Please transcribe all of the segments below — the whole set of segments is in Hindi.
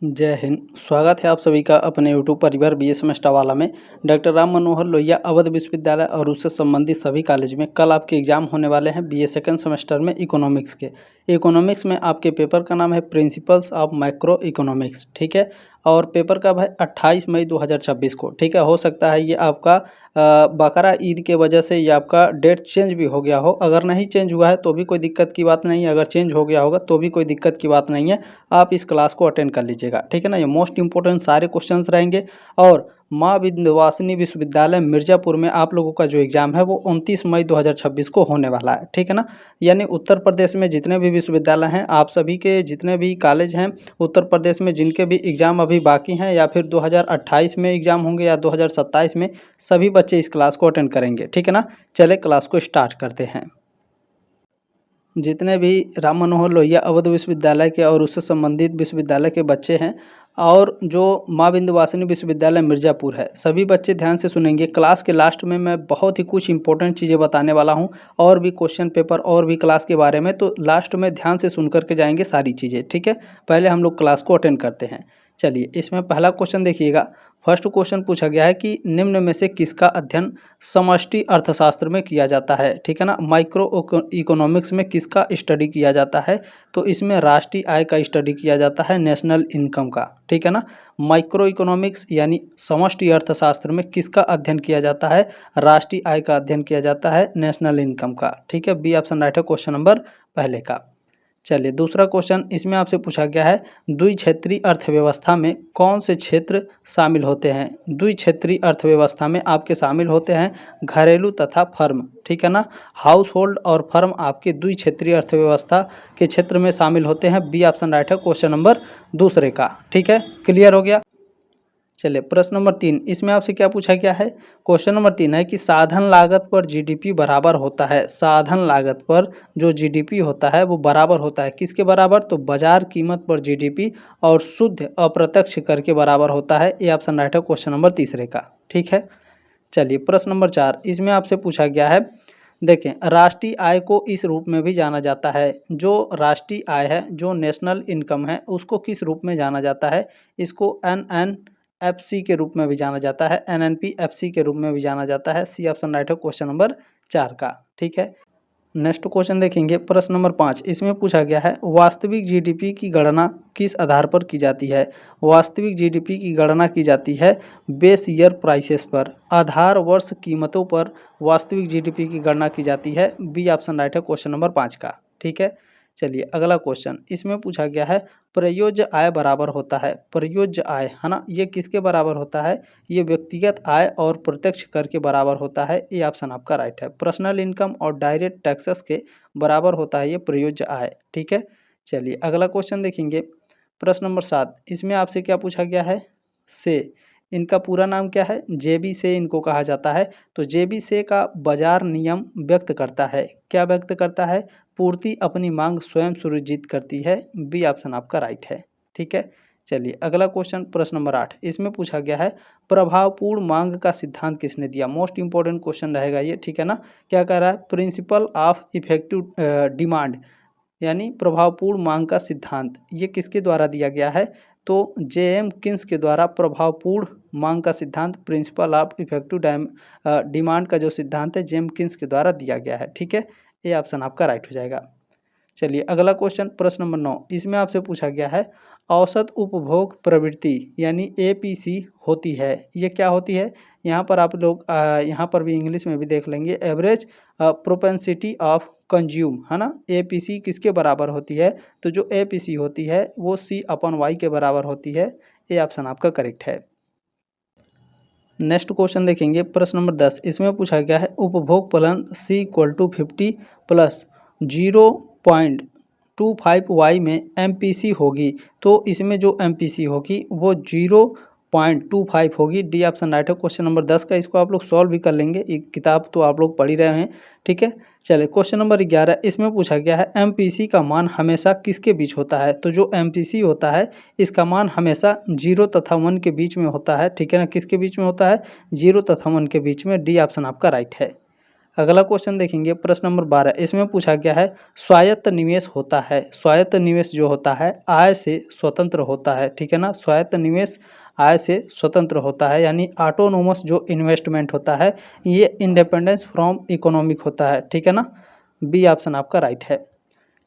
जय हिंद। स्वागत है आप सभी का अपने यूट्यूब परिवार बी ए सेमेस्टर वाला में। डॉक्टर राम मनोहर लोहिया अवध विश्वविद्यालय और उससे संबंधित सभी कॉलेज में कल आपके एग्जाम होने वाले हैं बी ए सेकेंड सेमेस्टर में इकोनॉमिक्स के। इकोनॉमिक्स में आपके पेपर का नाम है प्रिंसिपल्स ऑफ माइक्रो इकोनॉमिक्स, ठीक है। और पेपर कब है? 28 मई 2026 को, ठीक है। हो सकता है ये आपका बकरा ईद के वजह से ये आपका डेट चेंज भी हो गया हो। अगर नहीं चेंज हुआ है तो भी कोई दिक्कत की बात नहीं है, अगर चेंज हो गया होगा तो भी कोई दिक्कत की बात नहीं है। आप इस क्लास को अटेंड कर लीजिएगा, ठीक है ना। ये मोस्ट इंपॉर्टेंट सारे क्वेश्चंस रहेंगे। और माँ विंध्यवासिनी विश्वविद्यालय मिर्ज़ापुर में आप लोगों का जो एग्ज़ाम है वो 29 मई 2026 को होने वाला है, ठीक है ना। यानी उत्तर प्रदेश में जितने भी विश्वविद्यालय हैं, आप सभी के जितने भी कॉलेज हैं उत्तर प्रदेश में, जिनके भी एग्ज़ाम अभी बाकी हैं या फिर 2028 में एग्ज़ाम होंगे या 2027 में, सभी बच्चे इस क्लास को अटेंड करेंगे, ठीक है ना। चले क्लास को स्टार्ट करते हैं। जितने भी राम मनोहर लोहिया अवध विश्वविद्यालय के और उससे संबंधित विश्वविद्यालय के बच्चे हैं और जो माँ विंध्यवासिनी विश्वविद्यालय मिर्ज़ापुर है, सभी बच्चे ध्यान से सुनेंगे। क्लास के लास्ट में मैं बहुत ही कुछ इंपॉर्टेंट चीज़ें बताने वाला हूँ और भी क्वेश्चन पेपर और भी क्लास के बारे में, तो लास्ट में ध्यान से सुन करके जाएंगे सारी चीज़ें, ठीक है। पहले हम लोग क्लास को अटेंड करते हैं। चलिए, इसमें पहला क्वेश्चन देखिएगा। फर्स्ट क्वेश्चन पूछा गया है कि निम्न में से किसका अध्ययन समष्टि अर्थशास्त्र में किया जाता है, ठीक है ना। माइक्रो इकोनॉमिक्स में किसका स्टडी किया जाता है? तो इसमें राष्ट्रीय आय का स्टडी किया जाता है, नेशनल इनकम का, ठीक है ना। माइक्रो इकोनॉमिक्स यानी समष्टि अर्थशास्त्र में किसका अध्ययन किया जाता है? राष्ट्रीय आय का अध्ययन किया जाता है, नेशनल इनकम का, ठीक है। बी ऑप्शन राइट है क्वेश्चन नंबर पहले का। चलिए, दूसरा क्वेश्चन इसमें आपसे पूछा गया है द्विक्षेत्रीय अर्थव्यवस्था में कौन से क्षेत्र शामिल होते हैं? द्विक्षेत्रीय अर्थव्यवस्था में आपके शामिल होते हैं घरेलू तथा फर्म, ठीक है ना। हाउस होल्ड और फर्म आपके द्विक्षेत्रीय अर्थव्यवस्था के क्षेत्र में शामिल होते हैं। बी ऑप्शन राइट है क्वेश्चन नंबर दूसरे का, ठीक है। क्लियर हो गया। चलिए, प्रश्न नंबर 3 इसमें आपसे क्या पूछा गया है? क्वेश्चन नंबर 3 है कि साधन लागत पर जीडीपी बराबर होता है। साधन लागत पर जो जीडीपी होता है वो बराबर होता है किसके बराबर? तो बाजार कीमत पर जीडीपी और शुद्ध अप्रत्यक्ष कर के बराबर होता है। ये ऑप्शन राइट है क्वेश्चन नंबर तीसरे का, ठीक है। चलिए, प्रश्न नंबर 4 इसमें आपसे पूछा गया है, देखें, राष्ट्रीय आय को इस रूप में भी जाना जाता है। जो राष्ट्रीय आय है, जो नेशनल इनकम है, उसको किस रूप में जाना जाता है? इसको एनएनएफसी के रूप में भी जाना जाता है, एनएनपीएफसी के रूप में भी जाना जाता है। सी ऑप्शन राइट है क्वेश्चन नंबर 4 का, ठीक है। नेक्स्ट क्वेश्चन देखेंगे, प्रश्न नंबर 5 इसमें पूछा गया है वास्तविक जीडीपी की गणना किस आधार पर की जाती है? वास्तविक जीडीपी की गणना की जाती है बेस ईयर प्राइसेस पर, आधार वर्ष कीमतों पर वास्तविक जीडीपी की गणना की जाती है। बी ऑप्शन राइट है क्वेश्चन नंबर 5 का, ठीक है। चलिए, अगला क्वेश्चन इसमें पूछा गया है प्रयोज्य आय बराबर होता है। प्रयोज्य आय है ना, ये किसके बराबर होता है? ये व्यक्तिगत आय और प्रत्यक्ष कर के बराबर होता है। ये ऑप्शन आपका राइट है। पर्सनल इनकम और डायरेक्ट टैक्सेस के बराबर होता है ये प्रयोज्य आय, ठीक है। चलिए, अगला क्वेश्चन देखेंगे, प्रश्न नंबर 7 इसमें आपसे क्या पूछा गया है? से इनका पूरा नाम क्या है? जेबी से इनको कहा जाता है। तो जेबी से का बाजार नियम व्यक्त करता है, क्या व्यक्त करता है? पूर्ति अपनी मांग स्वयं सुनिश्चित करती है। बी ऑप्शन आपका राइट है, ठीक है। चलिए, अगला क्वेश्चन प्रश्न नंबर 8 इसमें पूछा गया है प्रभावपूर्ण मांग का सिद्धांत किसने दिया? मोस्ट इंपॉर्टेंट क्वेश्चन रहेगा ये, ठीक है ना। क्या कह रहा है? प्रिंसिपल ऑफ इफेक्टिव डिमांड यानी प्रभावपूर्ण मांग का सिद्धांत, ये किसके द्वारा दिया गया है? तो जे.एम. किन्स के द्वारा प्रभावपूर्ण मांग का सिद्धांत, प्रिंसिपल ऑफ इफेक्टिव डिमांड का जो सिद्धांत है जे.एम. किन्स के द्वारा दिया गया है, ठीक है। ये ऑप्शन आपका राइट हो जाएगा। चलिए, अगला क्वेश्चन प्रश्न नंबर 9 इसमें आपसे पूछा गया है औसत उपभोग प्रवृत्ति यानी एपीसी होती है। ये क्या होती है? यहाँ पर आप लोग यहाँ पर भी इंग्लिश में भी देख लेंगे, एवरेज प्रोपेंसिटी ऑफ कंज्यूम, है ना। एपीसी किसके बराबर होती है? तो जो एपीसी होती है वो C/Y के बराबर होती है। ये ऑप्शन आपका करेक्ट है। नेक्स्ट क्वेश्चन देखेंगे, प्रश्न नंबर 10 इसमें पूछा गया है उपभोग फलन C=50 प्लस 0.25y में MPC होगी। तो इसमें जो MPC होगी वो 0.25 होगी। डी ऑप्शन राइट है क्वेश्चन नंबर 10 का। इसको आप लोग सॉल्व भी कर लेंगे, ये किताब तो आप लोग पढ़ ही रहे हैं, ठीक है। चलिए, क्वेश्चन नंबर 11 इसमें पूछा गया है MPC का मान हमेशा किसके बीच होता है? तो जो MPC होता है इसका मान हमेशा 0 तथा 1 के बीच में होता है, ठीक है ना। किसके बीच में होता है? 0 तथा 1 के बीच में। डी ऑप्शन आपका राइट है। अगला क्वेश्चन देखेंगे प्रश्न नंबर 12। इसमें पूछा गया है स्वायत्त निवेश होता है। स्वायत्त निवेश जो होता है आय से स्वतंत्र होता है, ठीक है ना। स्वायत्त निवेश आय से स्वतंत्र होता है, यानी ऑटोनोमस जो इन्वेस्टमेंट होता है ये इंडिपेंडेंस फ्रॉम इकोनॉमिक होता है, ठीक है ना। बी ऑप्शन आपका राइट है।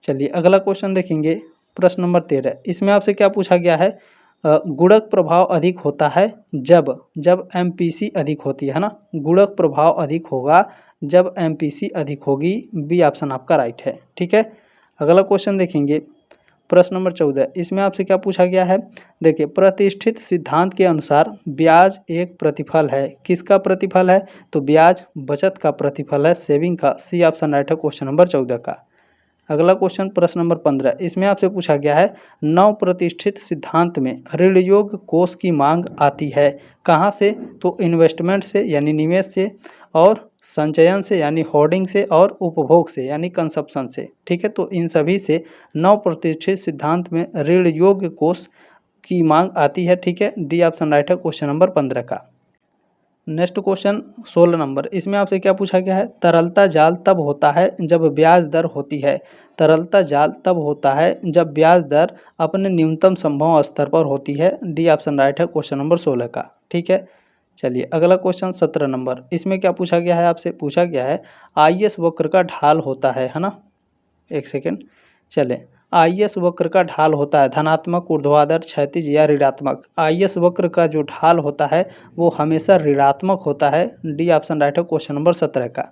चलिए अगला क्वेश्चन देखेंगे प्रश्न नंबर 13। इसमें आपसे क्या पूछा गया है, गुणक प्रभाव अधिक होता है जब जब एमपीसी अधिक होती है ना। गुणक प्रभाव अधिक होगा जब एमपीसी अधिक होगी। बी ऑप्शन आपका राइट है, ठीक है। अगला क्वेश्चन देखेंगे प्रश्न नंबर 14। इसमें आपसे क्या पूछा गया है, देखिए प्रतिष्ठित सिद्धांत के अनुसार ब्याज एक प्रतिफल है। किसका प्रतिफल है, तो ब्याज बचत का प्रतिफल है, सेविंग का। सी ऑप्शन राइट है क्वेश्चन नंबर 14 का। अगला क्वेश्चन प्रश्न नंबर 15। इसमें आपसे पूछा गया है नव प्रतिष्ठित सिद्धांत में ऋण योग्य कोष की मांग आती है कहाँ से, तो इन्वेस्टमेंट से यानी निवेश से, और संचयन से यानी होर्डिंग से, और उपभोग से यानी कंजप्शन से, ठीक है। तो इन सभी से नव प्रतिष्ठित सिद्धांत में ऋण योग्य कोष की मांग आती है, ठीक है। डी ऑप्शन राइट है क्वेश्चन नंबर 15 का। Next question 16 number. इसमें आपसे क्या पूछा गया है, तरलता जाल तब होता है जब ब्याज दर होती है। तरलता जाल तब होता है जब ब्याज दर अपने न्यूनतम संभव स्तर पर होती है। डी ऑप्शन राइट है क्वेश्चन नंबर 16 का, ठीक है। चलिए अगला क्वेश्चन 17 नंबर। इसमें क्या पूछा गया है, आपसे पूछा गया है आईएस वक्र का ढाल होता है ना। एक सेकेंड, चले। आईएस वक्र का ढाल होता है धनात्मक, ऊर्ध्वाधर, क्षैतिज या ऋणात्मक। आईएस वक्र का जो ढाल होता है वो हमेशा ऋणात्मक होता है। डी ऑप्शन राइट है क्वेश्चन नंबर 17 का।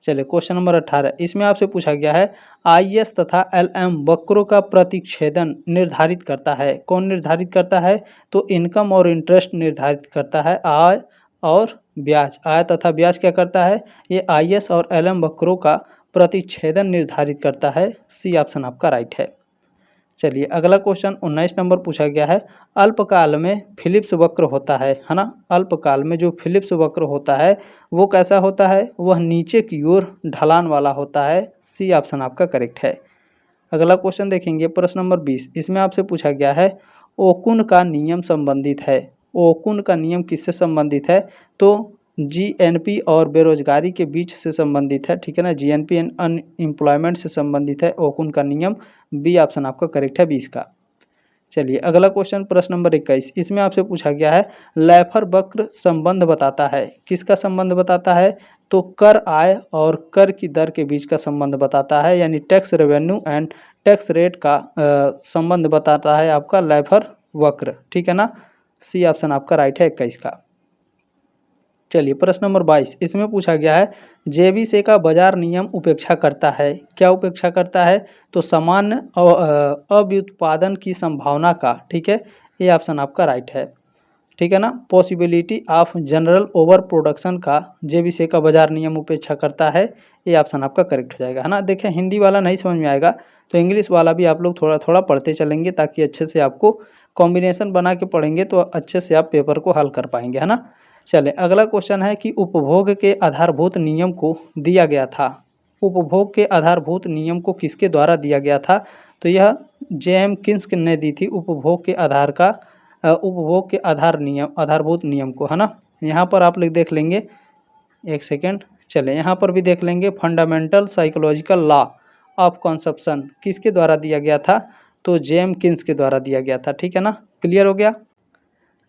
चलिए क्वेश्चन नंबर 18। इसमें आपसे पूछा गया है आईएस तथा एलएम वक्रों का प्रतिच्छेदन निर्धारित करता है। कौन निर्धारित करता है, तो इनकम और इंटरेस्ट निर्धारित करता है। आय और ब्याज, आय तथा ब्याज क्या करता है, ये आईएस और एलएम वक्रों का प्रतिच्छेदन निर्धारित करता है। सी ऑप्शन आपका राइट है। चलिए अगला क्वेश्चन 19 नंबर पूछा गया है अल्पकाल में फिलिप्स वक्र होता है ना। अल्पकाल में जो फिलिप्स वक्र होता है वो कैसा होता है, वह नीचे की ओर ढलान वाला होता है। सी ऑप्शन आपका करेक्ट है। अगला क्वेश्चन देखेंगे प्रश्न नंबर 20। इसमें आपसे पूछा गया है ओकुन का नियम संबंधित है। ओकुन का नियम किससे संबंधित है, तो जीएनपी और बेरोजगारी के बीच से संबंधित है, ठीक है ना। जीएनपी एंड अनएम्प्लॉयमेंट से संबंधित है ओकुन का नियम। बी ऑप्शन आपका करेक्ट है 20 का। चलिए अगला क्वेश्चन प्रश्न नंबर 21। इसमें आपसे पूछा गया है लैफर वक्र संबंध बताता है। किसका संबंध बताता है, तो कर आय और कर की दर के बीच का संबंध बताता है, यानी tax revenue and tax rate का संबंध बताता है आपका लैफर वक्र, ठीक है ना। सी ऑप्शन आपका राइट है 21 का। चलिए प्रश्न नंबर 22। इसमें पूछा गया है जेबीसे का बाजार नियम उपेक्षा करता है। क्या उपेक्षा करता है, तो सामान्य अव्युत्पादन की संभावना का, ठीक है। ये ऑप्शन आपका राइट है, ठीक है ना। Possibility of general over production का जेबीसे का बाजार नियम उपेक्षा करता है। ये ऑप्शन आपका करेक्ट हो जाएगा, है ना। देखें हिंदी वाला नहीं समझ में आएगा तो इंग्लिश वाला भी आप लोग थोड़ा थोड़ा पढ़ते चलेंगे ताकि अच्छे से आपको कॉम्बिनेशन बना के पढ़ेंगे तो अच्छे से आप पेपर को हल कर पाएंगे, है ना। चले अगला क्वेश्चन है कि उपभोग के आधारभूत नियम को दिया गया था। उपभोग के आधारभूत नियम को किसके द्वारा दिया गया था, तो यह जेएम किन्स ने दी थी उपभोग के आधार का उपभोग के आधारभूत नियम को, है ना। यहाँ पर आप लोग देख लेंगे, एक सेकेंड, चले यहाँ पर भी देख लेंगे fundamental psychological law of consumption किसके द्वारा दिया गया था, तो जेएम किन्स के द्वारा दिया गया था, ठीक है ना। क्लियर हो गया।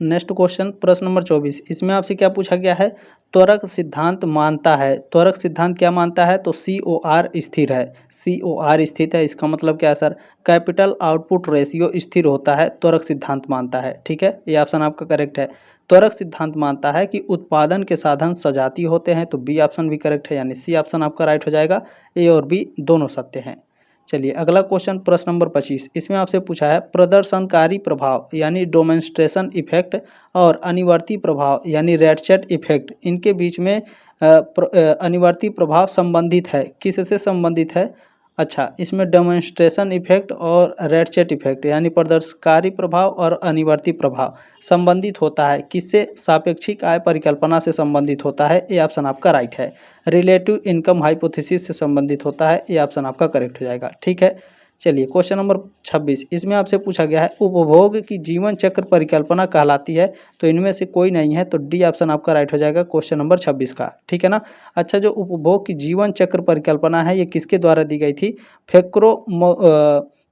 नेक्स्ट क्वेश्चन प्रश्न नंबर 24। इसमें आपसे क्या पूछा गया है त्वरक सिद्धांत मानता है। त्वरक सिद्धांत क्या मानता है, तो COR स्थिर है। COR स्थित है, इसका मतलब क्या है सर, कैपिटल आउटपुट रेशियो स्थिर होता है, त्वरक सिद्धांत मानता है, ठीक है। ये ऑप्शन आपका करेक्ट है। त्वरक सिद्धांत मानता है कि उत्पादन के साधन सजातीय होते हैं, तो बी ऑप्शन भी करेक्ट है, यानी सी ऑप्शन आपका राइट हो जाएगा। ए और बी दोनों सत्य हैं। चलिए अगला क्वेश्चन प्रश्न नंबर 25। इसमें आपसे पूछा है प्रदर्शनकारी प्रभाव यानी डोमेंस्ट्रेशन इफेक्ट और अनिवर्ती प्रभाव यानी रेटचेट इफेक्ट, इनके बीच में अनिवर्ती प्रभाव संबंधित है। किससे संबंधित है, अच्छा इसमें डेमोन्स्ट्रेशन इफेक्ट और रेटचेट इफेक्ट यानी प्रदर्शनकारी प्रभाव और अनिवर्ती प्रभाव संबंधित होता है। किससे, सापेक्षिक आय परिकल्पना से संबंधित होता है। ये ऑप्शन आपका राइट है। रिलेटिव इनकम हाइपोथेसिस से संबंधित होता है। ये ऑप्शन आपका करेक्ट हो जाएगा, ठीक है। चलिए क्वेश्चन नंबर 26, इसमें आपसे पूछा गया है उपभोग की जीवन चक्र परिकल्पना कहलाती है, तो इनमें से कोई नहीं है, तो डी ऑप्शन आपका राइट हो जाएगा क्वेश्चन नंबर 26 का, ठीक है ना। अच्छा, जो उपभोग की जीवन चक्र परिकल्पना है ये किसके द्वारा दी गई थी?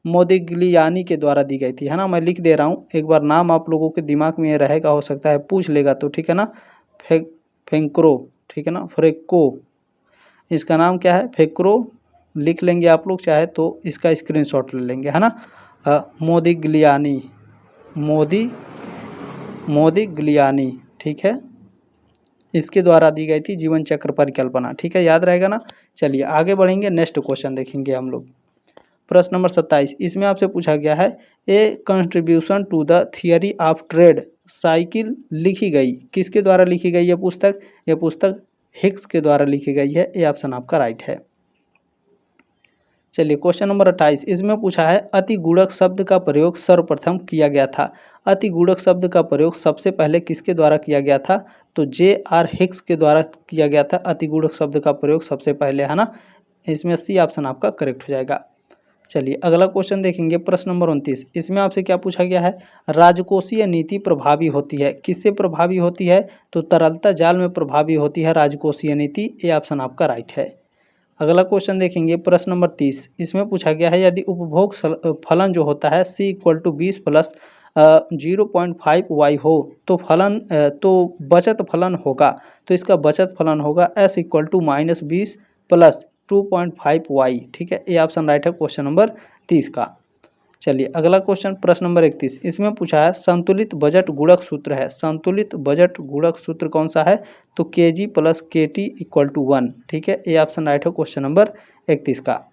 मोदिग्लियानी के द्वारा दी गई थी, है ना। मैं लिख दे रहा हूँ, एक बार नाम आप लोगों के दिमाग में ये रहेगा, हो सकता है पूछ लेगा तो, ठीक है ना। फेंक्रो, ठीक है ना, फ्रेको, इसका नाम क्या है? फेक्रो लिख लेंगे आप लोग, चाहे तो इसका स्क्रीनशॉट ले लेंगे, है ना। मोदिग्लियानी, मोदिग्लियानी, ठीक है, इसके द्वारा दी गई थी जीवन चक्र परिकल्पना, ठीक है, याद रहेगा ना। चलिए आगे बढ़ेंगे, नेक्स्ट क्वेश्चन देखेंगे हम लोग। प्रश्न नंबर 27, इसमें आपसे पूछा गया है a contribution to the theory of trade cycle लिखी गई, किसके द्वारा लिखी गई है पुस्तक? यह पुस्तक हिक्स के द्वारा लिखी गई है, ये ऑप्शन आपका राइट है। चलिए क्वेश्चन नंबर 28, इसमें पूछा है अति गुणक शब्द का प्रयोग सर्वप्रथम किया गया था। अति गुणक शब्द का प्रयोग सबसे पहले किसके द्वारा किया गया था? तो J.R. हिक्स के द्वारा किया गया था अति गुणक शब्द का प्रयोग सबसे पहले, है ना। इसमें सी ऑप्शन आपका करेक्ट हो जाएगा। चलिए अगला क्वेश्चन देखेंगे, प्रश्न नंबर 29, इसमें आपसे क्या पूछा गया है? राजकोषीय नीति प्रभावी होती है, किससे प्रभावी होती है? तो तरलता जाल में प्रभावी होती है राजकोषीय नीति, ये ऑप्शन आपका राइट है। अगला क्वेश्चन देखेंगे, प्रश्न नंबर 30, इसमें पूछा गया है यदि उपभोग फलन जो होता है C = 20 प्लस 0.5y हो तो तो बचत फलन होगा, तो इसका बचत फलन होगा S = -20 प्लस 2.5y, ठीक है, ये ऑप्शन राइट है क्वेश्चन नंबर 30 का। चलिए अगला क्वेश्चन, प्रश्न नंबर 31, इसमें पूछा है संतुलित बजट गुणक सूत्र है, संतुलित बजट गुणक सूत्र कौन सा है? तो kg + kt = 1, ठीक है, ये ऑप्शन राइट है क्वेश्चन नंबर 31 का।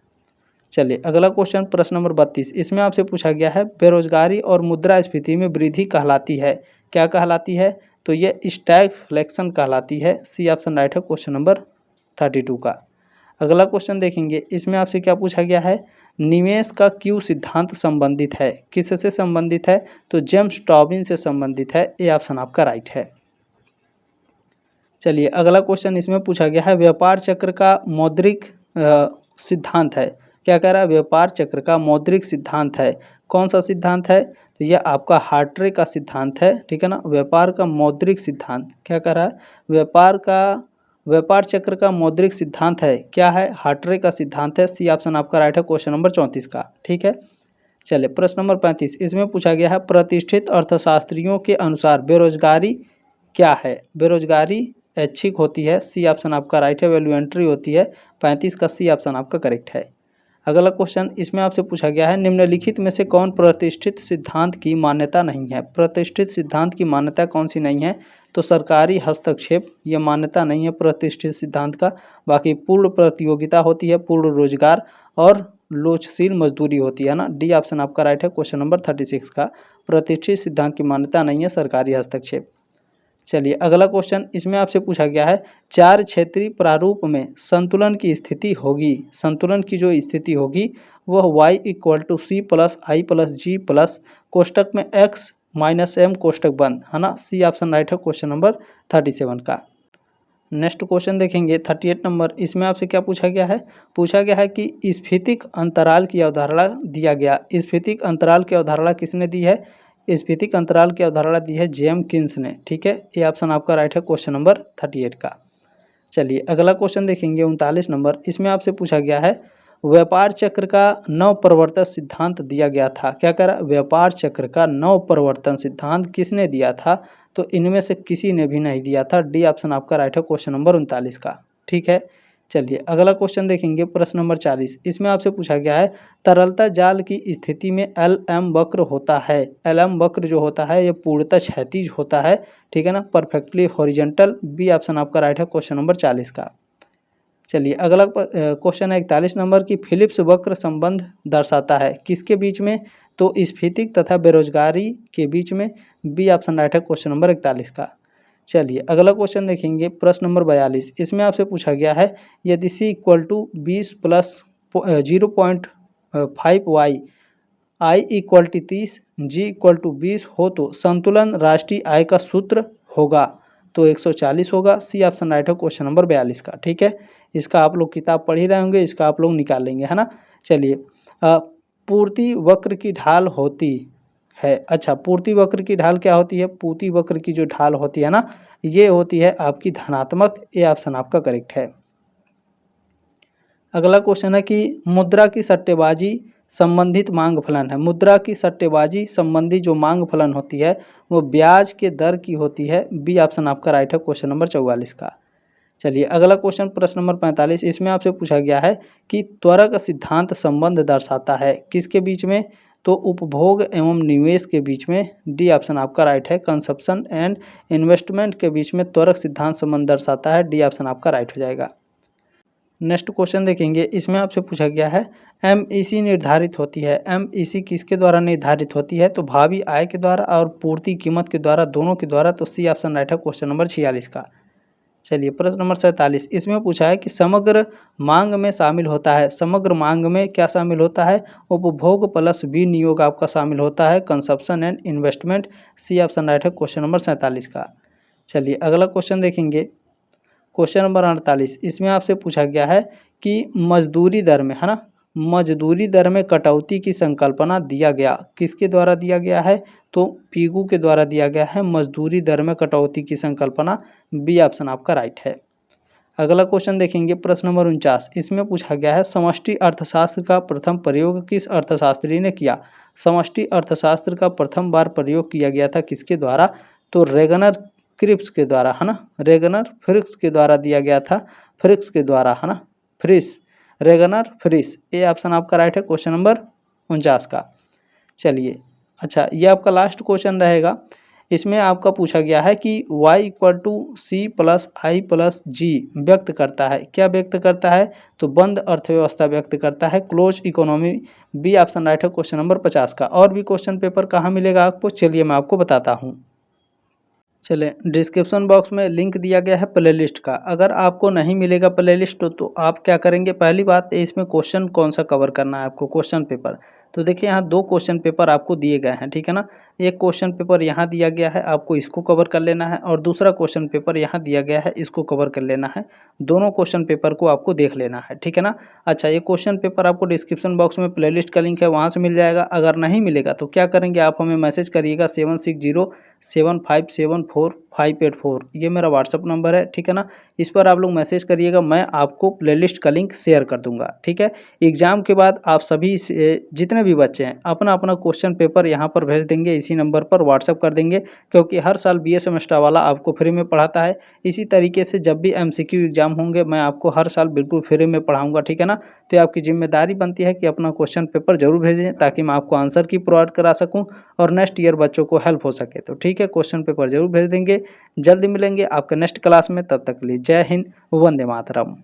चलिए अगला क्वेश्चन, प्रश्न नंबर 32, इसमें आपसे पूछा गया है बेरोजगारी और मुद्रास्फीति में वृद्धि कहलाती है, क्या कहलाती है? तो ये स्टैगफ्लेशन कहलाती है, सी ऑप्शन राइट है क्वेश्चन नंबर 32 का। अगला क्वेश्चन देखेंगे, इसमें आपसे क्या पूछा गया है? निवेश का क्यू सिद्धांत संबंधित है, किससे संबंधित है? तो जेम्स टॉबिन से संबंधित है, ये ऑप्शन आपका राइट है। चलिए अगला क्वेश्चन, इसमें पूछा गया है व्यापार चक्र का मौद्रिक सिद्धांत है, क्या कह रहा है? व्यापार चक्र का मौद्रिक सिद्धांत है, कौन सा सिद्धांत है? तो यह आपका हार्ट्रे का सिद्धांत है, ठीक है ना। व्यापार का मौद्रिक सिद्धांत क्या कह रहा है? व्यापार चक्र का मौद्रिक सिद्धांत है, क्या है? हार्ट्रे का सिद्धांत है, सी ऑप्शन आपका राइट है क्वेश्चन नंबर 34 का, ठीक है। चलिए प्रश्न नंबर 35, इसमें पूछा गया है प्रतिष्ठित अर्थशास्त्रियों के अनुसार बेरोजगारी क्या है? बेरोजगारी ऐच्छिक होती है, सी ऑप्शन आपका राइट है, वैल्यूएंट्री होती है, 35 का सी ऑप्शन आपका करेक्ट है। अगला क्वेश्चन, इसमें आपसे पूछा गया है निम्नलिखित में से कौन प्रतिष्ठित सिद्धांत की मान्यता नहीं है? प्रतिष्ठित सिद्धांत की मान्यता कौन सी नहीं है? तो सरकारी हस्तक्षेप, ये मान्यता नहीं है प्रतिष्ठित सिद्धांत का। बाकी पूर्ण प्रतियोगिता होती है, पूर्ण रोजगार और लोचशील मजदूरी होती है ना, डी ऑप्शन आपका राइट है क्वेश्चन नंबर 36 का। प्रतिष्ठित सिद्धांत की मान्यता नहीं है सरकारी हस्तक्षेप। चलिए अगला क्वेश्चन, इसमें आपसे पूछा गया है 4 क्षेत्रीय प्रारूप में संतुलन की स्थिति होगी, संतुलन की जो स्थिति होगी वह y = c + i + g plus कोष्टक में x - m कोष्टक बंद, है ना, सी ऑप्शन राइट है क्वेश्चन नंबर 37 का। नेक्स्ट क्वेश्चन देखेंगे 38 नंबर, इसमें आपसे क्या पूछा गया है? पूछा गया है कि स्फीतिक अंतराल की अवधारणा दिया गया, स्फीतिक अंतराल की अवधारणा किसने दी है? स्फीतिक अंतराल की अवधारणा दी है जेमकिन्स ने, ठीक है, ये ऑप्शन आपका राइट है क्वेश्चन नंबर 38 का। चलिए अगला क्वेश्चन देखेंगे 39 नंबर, इसमें आपसे पूछा गया है व्यापार चक्र का नव प्रवर्तन सिद्धांत दिया गया था, क्या कह रहा है? व्यापार चक्र का नव प्रवर्तन सिद्धांत किसने दिया था? तो इनमें से किसी ने भी नहीं दिया था, डी ऑप्शन आपका राइट है क्वेश्चन नंबर 39 का, ठीक है। चलिए अगला क्वेश्चन देखेंगे, प्रश्न नंबर 40, इसमें आपसे पूछा गया है तरलता जाल की स्थिति में LM वक्र होता है, LM वक्र जो होता है ये पूर्णतः क्षैतिज होता है, ठीक है ना, परफेक्टली हॉरिजॉन्टल, बी ऑप्शन आपका राइट है क्वेश्चन नंबर 40 का। चलिए अगला क्वेश्चन है 41 नंबर की फिलिप्स वक्र संबंध दर्शाता है, किसके बीच में? तो स्फीतिक तथा बेरोजगारी के बीच में, बी ऑप्शन राइट है क्वेश्चन नंबर 41 का। चलिए अगला क्वेश्चन देखेंगे, प्रश्न नंबर 42, इसमें आपसे पूछा गया है यदि C = 20 plus 0.5y, I = 30, G = 20 हो तो संतुलन राष्ट्रीय आय का सूत्र होगा, तो 140 होगा, सी ऑप्शन राइट है क्वेश्चन नंबर 42 का, ठीक है। इसका आप लोग किताब पढ़ ही रहे होंगे, इसका आप लोग निकाल लेंगे, है ना। चलिए पूर्ति वक्र की ढाल होती है। अच्छा, पूर्ति वक्र की ढाल क्या होती है? पूर्ति वक्र की जो ढाल होती है ना, ये होती है आपकी धनात्मक। ये ऑप्शन आपका करेक्ट है। अगला क्वेश्चन है कि मुद्रा की सट्टेबाजी संबंधित मांग फलन है। मुद्रा की सट्टेबाजी संबंधी जो मांग फलन होती है वो ब्याज के दर की होती है। बी ऑप्शन आपका राइट है क्वेश्चन नंबर 44 का। चलिए अगला क्वेश्चन प्रश्न नंबर 45, इसमें आपसे पूछा गया है कि त्वरक सिद्धांत संबंध दर्शाता है किसके बीच में? तो उपभोग एवं निवेश के बीच में। डी ऑप्शन आपका राइट है, कंजप्शन एंड इन्वेस्टमेंट के बीच में त्वरक सिद्धांत संबंध दर्शाता है। डी ऑप्शन आपका राइट हो जाएगा। नेक्स्ट क्वेश्चन देखेंगे, इसमें आपसे पूछा गया है एमईसी निर्धारित होती है। एमईसी किसके द्वारा निर्धारित होती है? तो भावी आय के द्वारा और पूर्ति कीमत के द्वारा, दोनों के द्वारा। तो सी ऑप्शन राइट है क्वेश्चन नंबर 46 का। चलिए प्रश्न नंबर 47, इसमें पूछा है कि समग्र मांग में शामिल होता है। समग्र मांग में क्या शामिल होता है? उपभोग प्लस विनियोग आपका शामिल होता है, consumption and investment. C option right है क्वेश्चन नंबर 47 का। चलिए अगला क्वेश्चन देखेंगे, क्वेश्चन नंबर 48, इसमें आपसे पूछा गया है कि मजदूरी दर में, है ना, मजदूरी दर में कटौती की संकल्पना दिया गया किसके द्वारा दिया गया है? तो पीगू के द्वारा दिया गया है मजदूरी दर में कटौती की संकल्पना। बी ऑप्शन आपका राइट है। अगला क्वेश्चन देखेंगे प्रश्न नंबर 49, इसमें पूछा गया है समष्टि अर्थशास्त्र का प्रथम प्रयोग किस अर्थशास्त्री ने किया? समष्टि अर्थशास्त्र का प्रथम बार प्रयोग किया गया था किसके द्वारा? तो रेगनर क्रिप्स के द्वारा, है ना, रेगनर फ्रिक्स के द्वारा दिया गया था, फ्रिक्स के द्वारा, है ना, Frisch, Ragnar Frisch. A option आपका राइट है क्वेश्चन नंबर 49 का। चलिए अच्छा, ये आपका लास्ट क्वेश्चन रहेगा। इसमें आपका पूछा गया है कि y = c+i+g व्यक्त करता है। क्या व्यक्त करता है? तो बंद अर्थव्यवस्था व्यक्त करता है, close economy. B option right है क्वेश्चन नंबर 50 का। और भी क्वेश्चन पेपर कहाँ मिलेगा आपको? चलिए मैं आपको बताता हूँ। चलें, डिस्क्रिप्शन बॉक्स में लिंक दिया गया है प्लेलिस्ट का। अगर आपको नहीं मिलेगा प्लेलिस्ट तो आप क्या करेंगे? पहली बात, इसमें क्वेश्चन कौन सा कवर करना है आपको, क्वेश्चन पेपर। तो देखिए यहाँ 2 क्वेश्चन पेपर आपको दिए गए हैं, ठीक है ना। एक क्वेश्चन पेपर यहाँ दिया गया है, आपको इसको कवर कर लेना है, और दूसरा क्वेश्चन पेपर यहाँ दिया गया है, इसको कवर कर लेना है। दोनों क्वेश्चन पेपर को आपको देख लेना है, ठीक है ना। अच्छा, ये क्वेश्चन पेपर आपको डिस्क्रिप्शन बॉक्स में प्लेलिस्ट का लिंक है, वहाँ से मिल जाएगा। अगर नहीं मिलेगा तो क्या करेंगे, आप हमें मैसेज करिएगा 7607574584। ये मेरा व्हाट्सअप नंबर है, ठीक है ना। इस पर आप लोग मैसेज करिएगा, मैं आपको प्लेलिस्ट का लिंक शेयर कर दूंगा, ठीक है। एग्जाम के बाद आप सभी जितने भी बच्चे हैं अपना अपना क्वेश्चन पेपर यहाँ पर भेज देंगे, इसी नंबर पर व्हाट्सअप कर देंगे, क्योंकि हर साल BA सेमेस्टर वाला आपको फ्री में पढ़ाता है। इसी तरीके से जब भी MCQ एग्जाम होंगे मैं आपको हर साल बिल्कुल फ्री में पढ़ाऊँगा, ठीक है ना। तो आपकी जिम्मेदारी बनती है कि अपना क्वेश्चन पेपर जरूर भेजें, ताकि मैं आपको आंसर की प्रोवाइड करा सकूँ और नेक्स्ट ईयर बच्चों को हेल्प हो सके। तो ठीक है, क्वेश्चन पेपर जरूर भेज देंगे। जल्दी मिलेंगे आपके नेक्स्ट क्लास में, तब तक के लिए जय हिंद, वंदे मातरम।